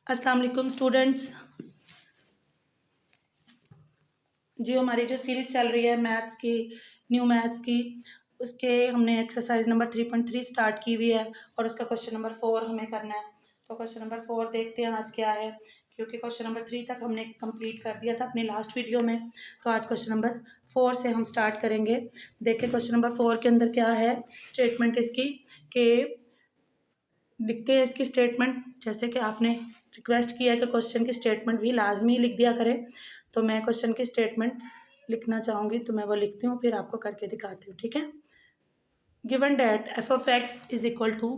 अस्सलाम वालेकुम स्टूडेंट्स। जी हमारी जो सीरीज़ चल रही है मैथ्स की, न्यू मैथ्स की, उसके हमने एक्सरसाइज नंबर 3.3 स्टार्ट की हुई है और उसका क्वेश्चन नंबर 4 हमें करना है। तो क्वेश्चन नंबर 4 देखते हैं आज क्या है, क्योंकि क्वेश्चन नंबर 3 तक हमने कंप्लीट कर दिया था अपनी लास्ट वीडियो में। तो आज क्वेश्चन नंबर 4 से हम स्टार्ट करेंगे। देखिए क्वेश्चन नंबर 4 के अंदर क्या है स्टेटमेंट इसकी, कि लिखते हैं इसकी स्टेटमेंट। जैसे कि आपने रिक्वेस्ट किया है कि क्वेश्चन की स्टेटमेंट भी लाजमी लिख दिया करें, तो मैं क्वेश्चन की स्टेटमेंट लिखना चाहूँगी, तो मैं वो लिखती हूँ, फिर आपको करके दिखाती हूँ। ठीक है। Given that f of x is equal to,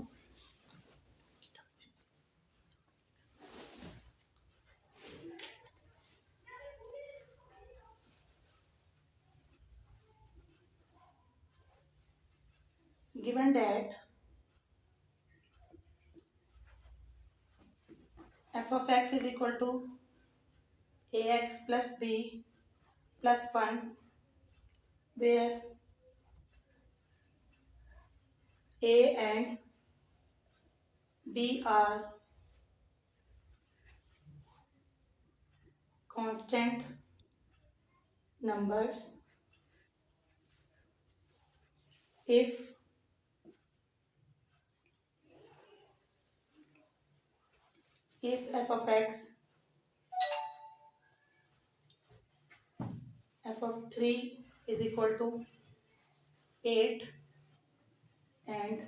given that f of x is equal to a x plus b plus 1 where a and b are constant numbers if f of x, f of 3 is equal to 8 and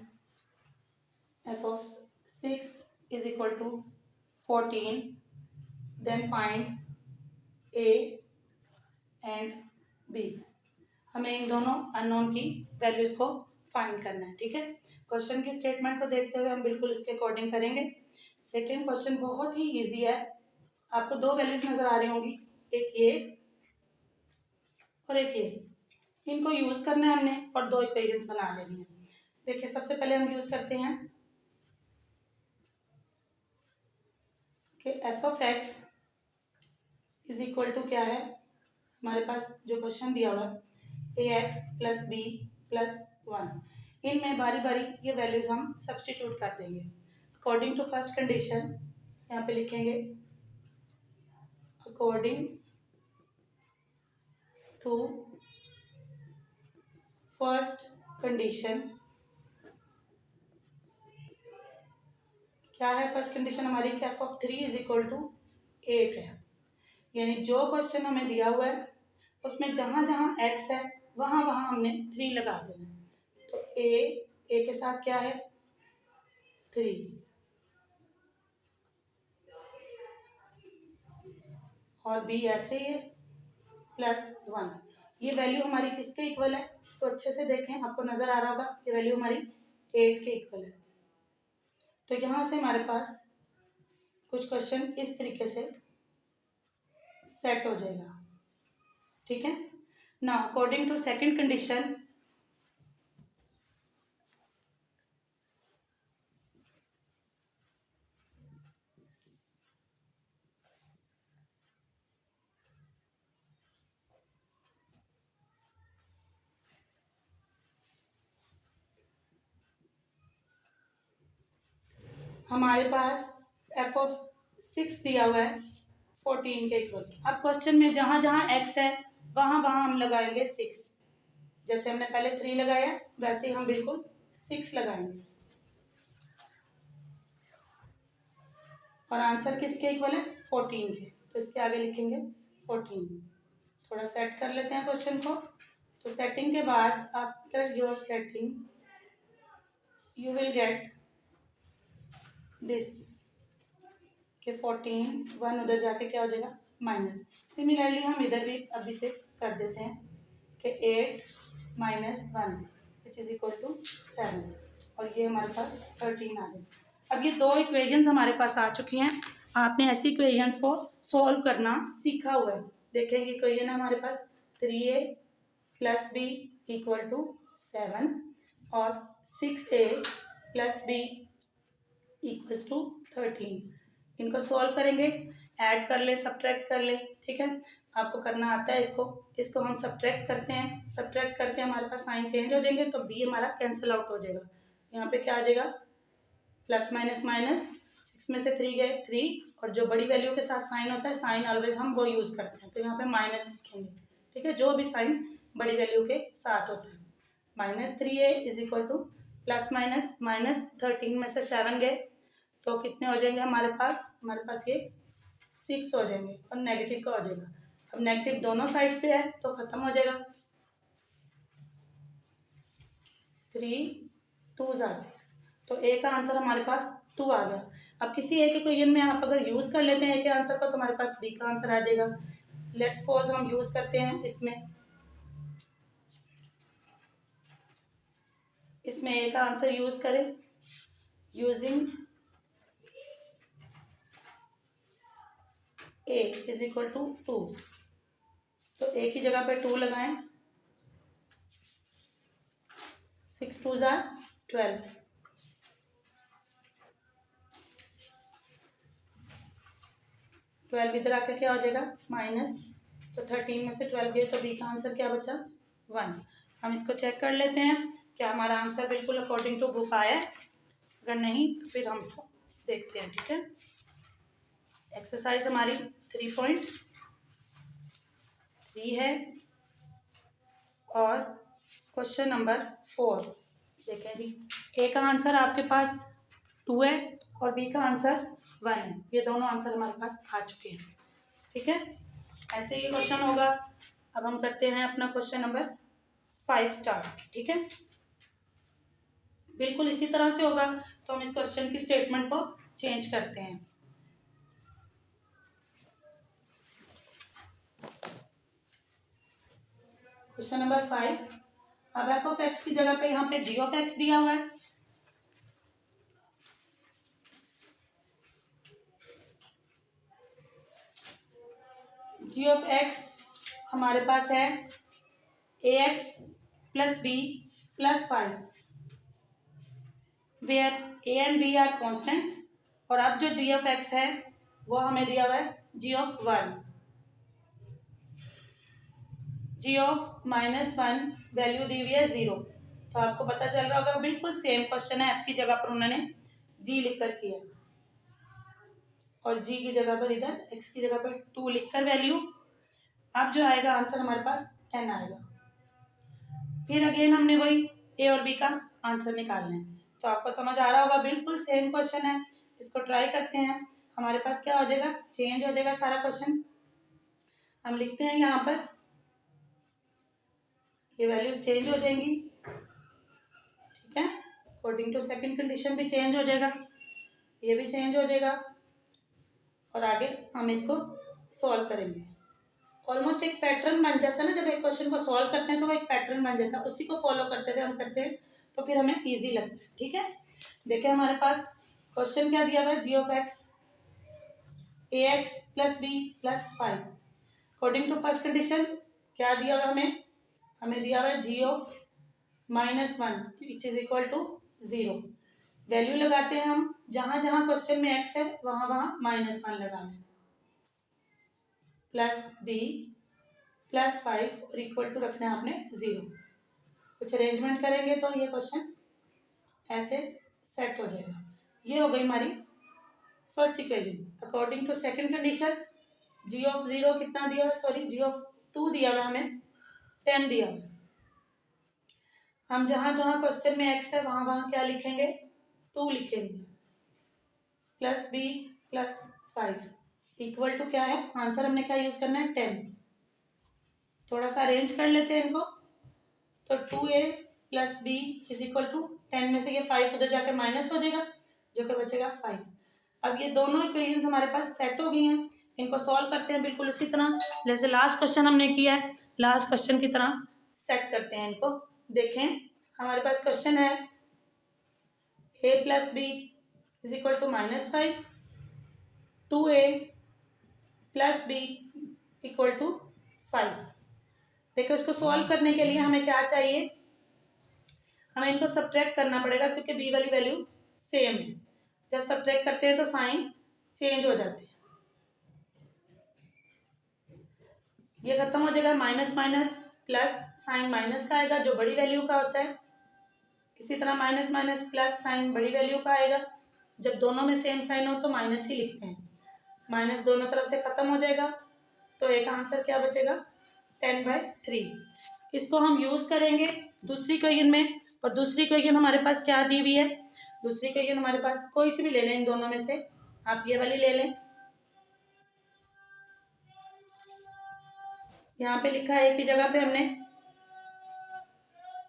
f of 6 is equal to 14, then find a and b। हमें इन दोनों unknown की values को find करना है। ठीक है। Question की statement को देखते हुए हम बिल्कुल इसके अकॉर्डिंग करेंगे। लेकिन क्वेश्चन बहुत ही इजी है। आपको दो वैल्यूज नजर आ रही होंगी, एक ये और एक ये। इनको यूज करना है हमने और दो इक्वेशंस बना लेनी है। देखिए सबसे पहले हम यूज करते हैं कि f of x is equal to क्या है, हमारे पास जो क्वेश्चन दिया हुआ है a x plus b plus 1। इनमें बारी बारी ये वैल्यूज हम सब्सटीट्यूट कर देंगे अकॉर्डिंग टू फर्स्ट कंडीशन। यहाँ पे लिखेंगे अकॉर्डिंग टू फर्स्ट कंडीशन। क्या है फर्स्ट कंडीशन हमारी, कि f of 3 is equal to 8 है। यानी जो क्वेश्चन हमें दिया हुआ है उसमें जहां जहां x है वहां वहां हमने 3 लगा देना है। तो a के साथ क्या है 3 और b ऐसे ही है प्लस 1। ये वैल्यू हमारी किसके इक्वल है, इसको अच्छे से देखें, आपको नजर आ रहा होगा ये वैल्यू हमारी 8 के इक्वल है। तो यहां से हमारे पास कुछ क्वेश्चन इस तरीके से सेट हो जाएगा। ठीक है। Now according to second condition, हमारे पास एफ ऑफ 6 दिया हुआ है 14 के इक्वल। अब क्वेश्चन में जहां जहां x है वहां वहां हम लगाएंगे 6। जैसे हमने पहले 3 लगाया वैसे ही हम बिल्कुल 6 लगाएंगे। और आंसर किसके इक्वल है 14 के, तो इसके आगे लिखेंगे 14। थोड़ा सेट कर लेते हैं क्वेश्चन को। तो सेटिंग के बाद after your setting you will get this, कि 14 1 उधर जाके क्या हो जाएगा माइनस। सिमिलरली हम इधर भी अभी से कर देते हैं कि 8 minus 1 which is equal to 7 और ये हमारे पास 13 आ गए। अब ये दो इक्वेशंस हमारे पास आ चुकी हैं। आपने ऐसी इक्वेशंस को सॉल्व करना सीखा हुआ है। देखेंगे इक्वेशन है हमारे पास 3a plus b equal to 7 और 6a plus B equals to 13। इनको सॉल्व करेंगे, ऐड कर ले सब्ट्रैक्ट कर ले। ठीक है, आपको करना आता है इसको हम सब्ट्रैक्ट करते हैं। सब्ट्रैक्ट करके हमारे पास साइन चेंज हो जाएंगे तो बी हमारा कैंसिल आउट हो जाएगा। यहाँ पे क्या आ जाएगा प्लस माइनस माइनस 6 में से 3 गए 3, और जो बड़ी वैल्यू के साथ साइन होता है साइन ऑलवेज हम वो यूज़ करते हैं, तो यहाँ पे माइनस लिखेंगे। ठीक है, जो भी साइन बड़ी वैल्यू के साथ होता है। -3a is equal two plus minus -13 में से 7 गए तो कितने हो जाएंगे हमारे पास ये 6 हो जाएंगे, और नेगेटिव का हो जाएगा। अब नेगेटिव दोनों साइड पे है तो खत्म हो जाएगा। 3 2 जार 6, तो ए का आंसर हमारे पास 2 आ गया। अब किसी एक इक्वेशन में आप अगर यूज़ कर लेते हैं ए के आंसर को तो हमारे पास बी का आंसर आ जाएगा। लेट्स सपोज हम यूज़ करते हैं इसमें ए का आंसर यूज़ करें using a is equal to 2, तो ए की जगह पे 2 लगाएं। 6 2 जार 12, 12 इधर आकर क्या हो जाएगा माइनस, तो 13 में से 12 गए तो बी का आंसर क्या बचा 1। हम इसको चेक कर लेते हैं क्या हमारा आंसर बिल्कुल अकॉर्डिंग टू बुक आया है। अगर नहीं तो फिर हम इसको देखते हैं। ठीक है, एक्सरसाइज हमारी 3.3 है और क्वेश्चन नंबर 4 देखें जी। ए का आंसर आपके पास 2 है और बी का आंसर 1 है, ये दोनों आंसर हमारे पास आ चुके हैं। ठीक है, ऐसे ही क्वेश्चन होगा। अब हम करते हैं अपना क्वेश्चन नंबर 5 स्टार्ट। ठीक है, बिल्कुल इसी तरह से होगा, तो हम इस क्वेश्चन की स्टेटमेंट को चेंज करते हैं। क्वेश्चन नंबर 5, अब एफ ऑफ एक्स की जगह पे यहाँ पे जी ऑफ एक्स दिया हुआ है। जी ऑफ एक्स हमारे पास है a x plus b plus 5, where a and b are constants, और अब जो जी ऑफ एक्स है वो हमें दिया हुआ है g of 1। Ji of -1 value दी हुई है 0, तो आपको पता चल रहा होगा बिल्कुल सेम क्वेश्चन है। एफ की जगह पर उन्होंने जी लिखकर किया और जी की जगह पर इधर एक्स की जगह पर 2 लिखकर वैल्यू। अब जो आएगा आंसर हमारे पास 10 आएगा। फिर अगेन हमने वही ए और बी का आंसर निकालना है, तो आपको समझ आ रहा होगा बिल्कुल सेम क्वेश्चन है। इसको ट्राई करते हैं, हमारे पास क्या हो जाएगा चेंज हो जाएगा सारा क्वेश्चन। हम लिखते हैं यहाँ पर ये वैल्यूज चेंज हो जाएंगी। ठीक है, अकॉर्डिंग टू सेकंड कंडीशन भी चेंज हो जाएगा, ये भी चेंज हो जाएगा, और आगे हम इसको सॉल्व करेंगे। ऑलमोस्ट एक पैटर्न बन जाता है ना, जब एक क्वेश्चन को सॉल्व करते हैं तो वो एक पैटर्न बन जाता है, उसी को फॉलो करते हुए हम करते हैं तो फिर हमें इजी लगता है। ठीक है, देखिए हमारे पास क्वेश्चन क्या दिया हुआ है, g of x a x plus b plus 5। According to first condition क्या दिया हुआ है हमें दिया हुआ है g of -1 which is equal to 0। Value लगाते हैं हम, जहां जहां क्वेश्चन में एक्स है वहां वहां -1 लगाना है, प्लस बी प्लस 5 और इक्वल टू रखना है आपने 0। कुछ अरेंजमेंट करेंगे तो ये क्वेश्चन ऐसे सेट हो जाएगा। ये हो गई हमारी first equation. According to second condition g of 0 कितना दिया हुआ, सॉरी जी ऑफ 2 दिया हुआ हमें 10 दिया हुआ। हम जहां जहां क्वेश्चन में एक्स है वहां वहां क्या लिखेंगे 2 लिखेंगे, plus b plus 5 equal to क्या है, आंसर हमने क्या यूज करना है 10। थोड़ा सा अरेंज कर लेते हैं इनको, तो 2a plus b is equal to 10 में से ये 5 उधर जाकर माइनस हो जाएगा, जो कि बचेगा 5। अब ये दोनों इक्वेशंस हमारे पास सेट हो गई हैं, इनको सॉल्व करते हैं बिल्कुल उसी तरह जैसे लास्ट क्वेश्चन हमने किया है। लास्ट क्वेश्चन की तरह सेट करते हैं इनको। देखें हमारे पास क्वेश्चन है a plus b is equal to -5, 2a plus b equal to 5। देखो इसको सॉल्व करने के लिए हमें क्या चाहिए, हमें इनको सब्ट्रैक्ट करना पड़ेगा क्योंकि बी वाली वैल्यू सेम है। जब सब्ट्रैक्ट करते हैं तो साइन चेंज हो जाते हैं। ये खत्म हो जाएगा, minus minus plus sign minus का आएगा जो बड़ी वैल्यू का होता है। इसी तरह माइनस माइनस प्लस साइन बड़ी वैल्यू का आएगा जब दोनों में सेम साइन हो तो माइनस ही लिखते हैं, माइनस दोनों तरफ से खत्म हो जाएगा, तो एक आंसर क्या बचेगा 10/3। इसको हम यूज़ करेंगे दूसरी इक्वेशन में, और दूसरी इक्वेशन हमारे पास क्या दी हुई है, दूसरी इक्वेशन हमारे पास कोई सी भी ले लें इन दोनों में से, आप ये वाली ले लें। यहाँ पे लिखा है एक ही जगह पे हमने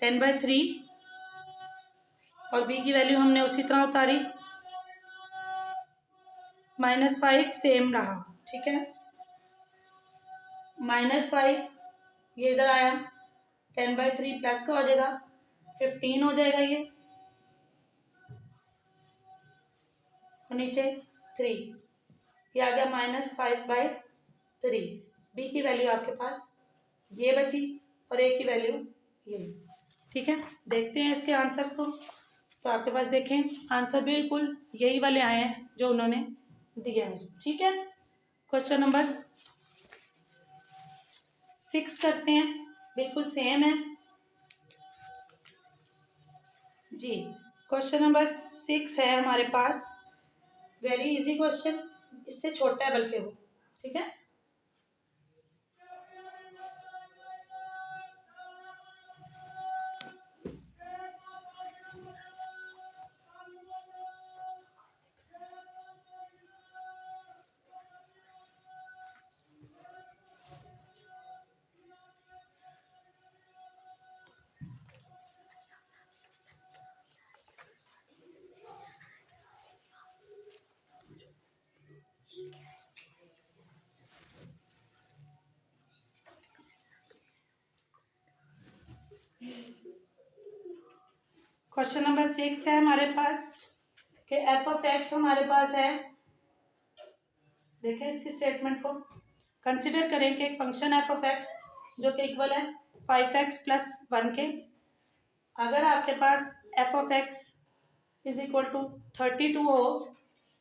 10/3 और b की वैल्यू हमने उसी तरह उतारी, -5 सेम रहा, ठीक है। -5 ये इधर आया, 10/3 प्लस का हो जाएगा 15 हो जाएगा ये, और नीचे 3, ये आ गया -5/3। बी की वैल्यू आपके पास ये बची और ए की वैल्यू ये, ठीक है। देखते हैं इसके आंसर्स को, तो आपके पास देखें आंसर बिल्कुल यही वाले आए हैं जो उन्होंने दिया है, ठीक है। क्वेश्चन नंबर 6 करते हैं, बिल्कुल सेम है जी। क्वेश्चन नंबर 6 है हमारे पास, वेरी इजी क्वेश्चन, इससे छोटा है बल्कि वो, ठीक है। क्वेश्चन नंबर 6 है हमारे पास कि f(x) हमारे पास है, देखें इसकी स्टेटमेंट को, कंसिडर करें कि एक फंक्शन f(x) जो कि इक्वल है 5x + 1 के, अगर आपके पास f(x) = 32 हो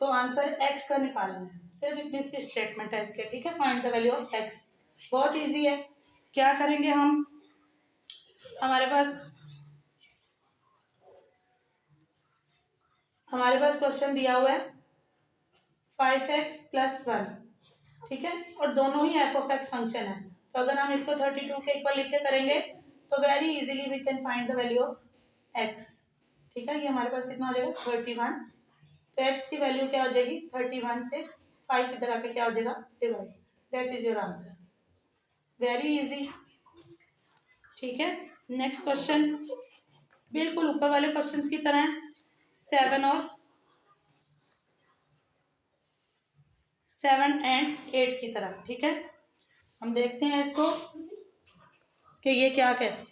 तो आंसर x का निकालना है, सिर्फ इतनी सी स्टेटमेंट है इसके, ठीक है। Find the value of x, बहुत इजी है। क्या करेंगे हम, हमारे पास क्वेश्चन दिया हुआ है 5x + 1, ठीक है, और दोनों ही f(x) फंक्शन है, तो अगर हम इसको 32 के इक्वल लिख के करेंगे तो very easily we can find the value of x, ठीक है। ये हमारे पास कितना हो जाएगा 31, तो x की वैल्यू क्या हो जाएगी 31 से 5 इधर आके क्या हो जाएगा divide, that is your answer, very easy, ठीक है। नेक्स्ट क्वेश्चन बिल्कुल ऊपर वाले क्वेश्चंस की तरह 7 एंड 8 की तरह, ठीक है। हम देखते हैं इसको कि ये क्या कहते हैं।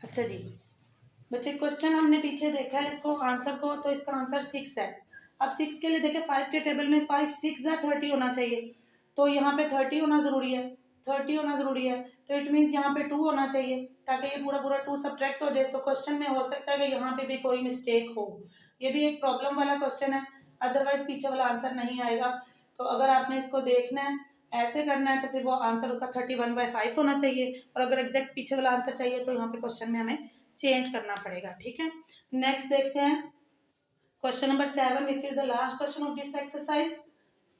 अच्छा जी बच्चे, क्वेश्चन हमने पीछे देखा है इसको आंसर को, तो इसका आंसर 6 है। अब 6 के लिए देखें 5 के टेबल में 5 6 या 30 होना चाहिए, तो यहाँ पे 30 होना ज़रूरी है, 30 होना ज़रूरी है, तो इट मीन्स यहाँ पे 2 होना चाहिए ताकि ये पूरा पूरा 2 सब्ट्रैक्ट हो जाए। तो क्वेश्चन में हो सकता है कि यहाँ पे भी कोई मिस्टेक हो, ये भी एक प्रॉब्लम वाला क्वेश्चन है, अदरवाइज पीछे वाला आंसर नहीं आएगा। तो अगर आपने इसको देखना है ऐसे करना है तो फिर वो आंसर उसका 31/5 होना चाहिए, और अगर एग्जैक्ट पीछे वाला आंसर चाहिए तो यहाँ पे क्वेश्चन में हमें चेंज करना पड़ेगा, ठीक है। नेक्स्ट देखते हैं question number 7 which is the last question of this exercise.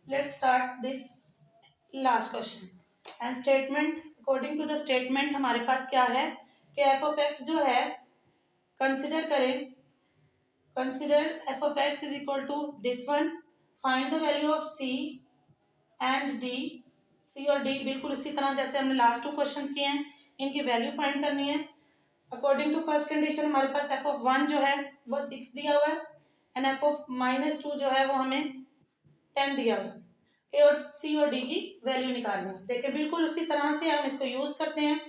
Let's start this last question and statement, according to the statement हमारे पास क्या है कि f(x) जो है कंसिडर करें, consider f(x) = this one, find the value of c and d, c और d बिल्कुल उसी तरह जैसे हमने लास्ट 2 क्वेश्चंस किए हैं, इनकी वैल्यू फाइंड करनी है। अकॉर्डिंग टू फर्स्ट कंडीशन हमारे पास f(1) जो है वो 6 दिया हुआ है एंड f(-2) जो है वो हमें 10 दिया हुआ है। ए और सी और डी की वैल्यू निकालनी है। देखिए बिल्कुल उसी तरह से हम इसको यूज करते हैं,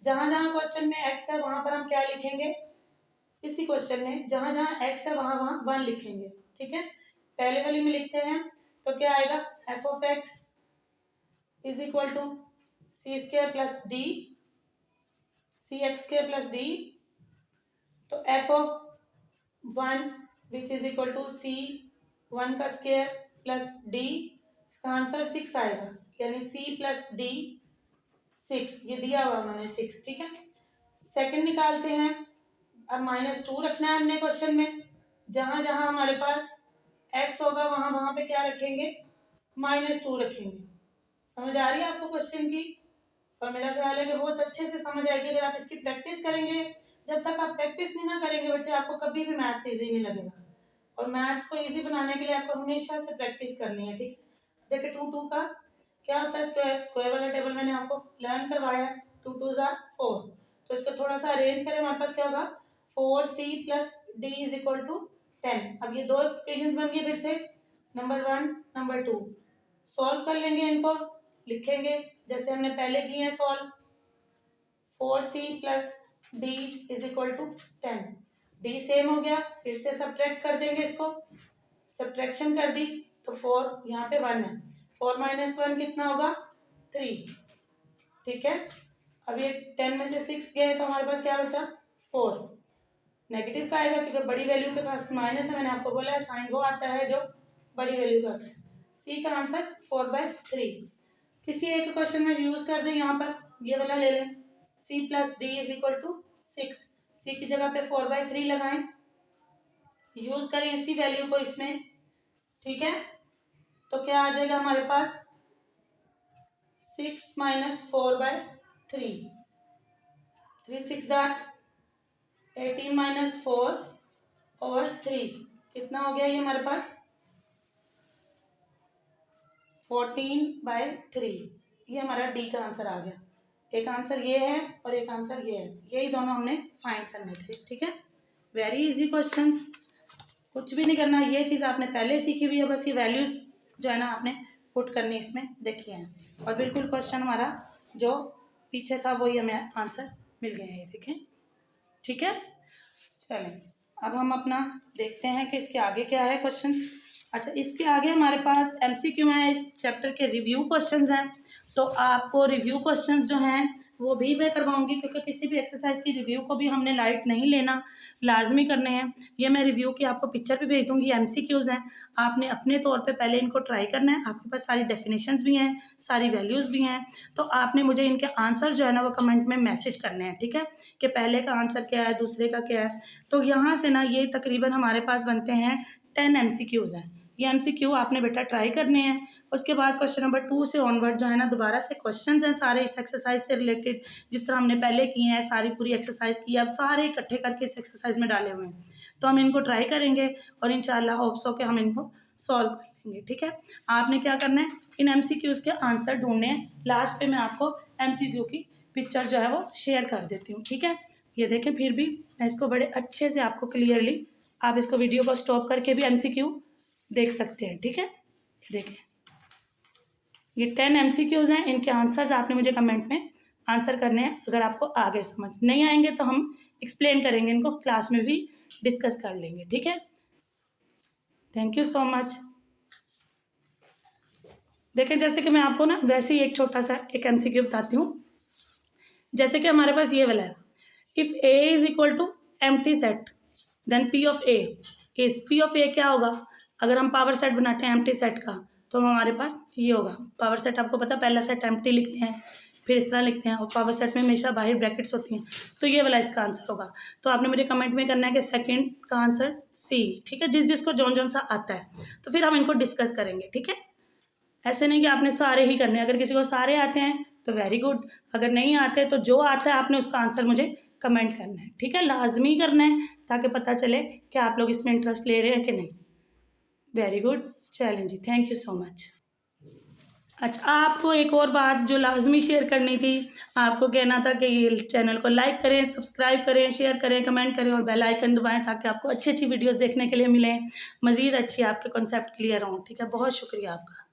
जहां जहां क्वेश्चन में x है वहां पर हम क्या लिखेंगे, इसी क्वेश्चन में जहां जहां x है वहां वहां 1 लिखेंगे, ठीक है। पहले वाली में लिखते हैं तो क्या आएगा f(x) = c² + d, cx² + d, तो f(1) which is equal to c 1 का स्क्वायर प्लस d, इसका आंसर 6 आएगा, यानी सी प्लस डी 6, ये दिया हुआ उन्होंने 6, ठीक है। सेकंड निकालते हैं। अब -2 रखना है हमने क्वेश्चन में, जहां जहां हमारे पास x होगा वहां वहां पे क्या रखेंगे, -2 रखेंगे। समझ आ रही है आपको क्वेश्चन की? और मेरा ख्याल है कि बहुत अच्छे से समझ आएगी अगर आप इसकी प्रैक्टिस करेंगे। जब तक आप प्रैक्टिस नहीं ना करेंगे बच्चे, आपको कभी भी मैथ्स इजी नहीं लगेगा। और मैथ्स को इजी बनाने के लिए आपको हमेशा से प्रैक्टिस करनी है, ठीक है। देखिए 2 का क्या होता है, स्क्वायर। स्क्वायर वाला टेबल मैंने आपको लर्न करवाया है। 2 2 4, तो इसको थोड़ा सा अरेंज करें। हमारे पास क्या होगा, 4c plus D is equal to 10। अब ये 2 इक्वेशंस बन गई फिर से, नंबर 1 नंबर 2। सॉल्व कर लेंगे, इनको लिखेंगे जैसे हमने पहले किए हैं solve. 4c plus D is equal to 10। D same हो गया, फिर से सब्ट्रैक्ट कर देंगे इसको। सब्ट्रैक्शन कर दी तो 4 यहाँ पे 1 है, 4 - 1 कितना होगा, 3, ठीक है। अब ये 10 में से 6 गए तो हमारे पास क्या बचा, 4। नेगेटिव का आएगा क्योंकि बड़ी वैल्यू के पास माइनस है, मैंने आपको बोला है साइन वो आता है जो बड़ी वैल्यू का आता है। सी का आंसर 4/3। किसी एक क्वेश्चन में यूज कर दें, यहाँ पर ये वाला ले लें, c plus D is equal to 6। C की जगह पे 4/3 लगाएं, यूज करें इसी वैल्यू को इसमें, ठीक है। तो क्या आ जाएगा हमारे पास, 6 - 4/3, 3 6 18 - 4 और 3 कितना हो गया ये हमारे पास, 14/3। ये हमारा डी का आंसर आ गया। एक आंसर ये है और एक आंसर ये है, यही दोनों हमने फाइंड करने थे, ठीक है। वेरी इजी क्वेश्चंस, कुछ भी नहीं करना, ये चीज़ आपने पहले सीखी हुई है, बस ये वैल्यूज जो है ना आपने पुट करनी इसमें देखी है। और बिल्कुल क्वेश्चन हमारा जो पीछे था वही हमें आंसर मिल गया है, ये देखें, ठीक है। चलें अब हम अपना देखते हैं कि इसके आगे क्या है क्वेश्चन। अच्छा, इसके आगे हमारे पास एमसीक्यू है, इस चैप्टर के रिव्यू क्वेश्चंस हैं। तो आपको रिव्यू क्वेश्चंस जो हैं वो भी मैं करवाऊंगी, क्योंकि किसी भी एक्सरसाइज की रिव्यू को भी हमने लाइट नहीं लेना, लाजमी करने हैं। ये मैं रिव्यू की आपको पिक्चर भी भेज दूंगी, एमसीक्यूज़ हैं, आपने अपने तौर पे पहले इनको ट्राई करना है। आपके पास सारी डेफिनेशंस भी हैं, सारी वैल्यूज़ भी हैं, तो आपने मुझे इनके आंसर जो है ना वो कमेंट में मैसेज करने हैं, ठीक है, कि पहले का आंसर क्या है, दूसरे का क्या है। तो यहाँ से ना ये तकरीबन हमारे पास बनते हैं 10 एमसीक्यूज़ हैं। ये एमसीक्यू आपने बेटा ट्राई करने हैं। उसके बाद क्वेश्चन नंबर 2 से ऑनवर्ड जो है ना दोबारा से क्वेश्चंस हैं सारे इस एक्सरसाइज से रिलेटेड, जिस तरह हमने पहले किए हैं, सारी पूरी एक्सरसाइज की, अब सारे इकट्ठे करके इस एक्सरसाइज में डाले हुए हैं। तो हम इनको ट्राई करेंगे और इंशाल्लाह होप्स हो के हम इनको सॉल्व कर लेंगे, ठीक है। आपने क्या करना है, इन एमसीक्यूज़ के आंसर ढूंढने हैं। लास्ट पे मैं आपको एमसीक्यू की पिक्चर जो है वो शेयर कर देती हूँ, ठीक है। ये देखें, फिर भी मैं इसको बड़े अच्छे से आपको क्लियरली, आप इसको वीडियो को स्टॉप करके भी एमसीक्यू देख सकते हैं, ठीक है। देखें, ये 10 एमसीक्यूज़ हैं, इनके आंसर्स आपने मुझे कमेंट में आंसर करने हैं। अगर आपको आगे समझ नहीं आएंगे तो हम एक्सप्लेन करेंगे, इनको क्लास में भी डिस्कस कर लेंगे, ठीक है। Thank you so much. देखें, जैसे कि मैं आपको ना वैसे ही एक छोटा सा एक एमसीक्यू बताती हूँ। जैसे कि हमारे पास ये वाला है, if A is equal to empty set then P of A is, P of A क्या होगा, अगर हम पावर सेट बनाते हैं एम्प्टी सेट का तो हमारे पास ये होगा। पावर सेट आपको पता, पहला सेट एम्प्टी लिखते हैं, फिर इस तरह लिखते हैं, और पावर सेट में हमेशा बाहर ब्रैकेट्स होती हैं। तो ये वाला इसका आंसर होगा। तो आपने मुझे कमेंट में करना है कि सेकंड का आंसर सी, ठीक है, जिस जिसको जौन जौन सा आता है। तो फिर हम इनको डिस्कस करेंगे, ठीक है। ऐसे नहीं कि आपने सारे ही करने, अगर किसी को सारे आते हैं तो वेरी गुड, अगर नहीं आते तो जो आता है आपने उसका आंसर मुझे कमेंट करना है, ठीक है, लाजमी करना है, ताकि पता चले कि आप लोग इसमें इंटरेस्ट ले रहे हैं कि नहीं। वेरी गुड, चलें जी, थैंक यू सो मच। अच्छा, आपको एक और बात जो लाजमी शेयर करनी थी, आपको कहना था कि ये चैनल को लाइक करें, सब्सक्राइब करें, शेयर करें, कमेंट करें और बेल आइकन दबाएं, ताकि आपको अच्छी अच्छी वीडियोस देखने के लिए मिलें, मज़ीद अच्छी आपके कॉन्सेप्ट क्लियर हों, ठीक है। बहुत शुक्रिया आपका।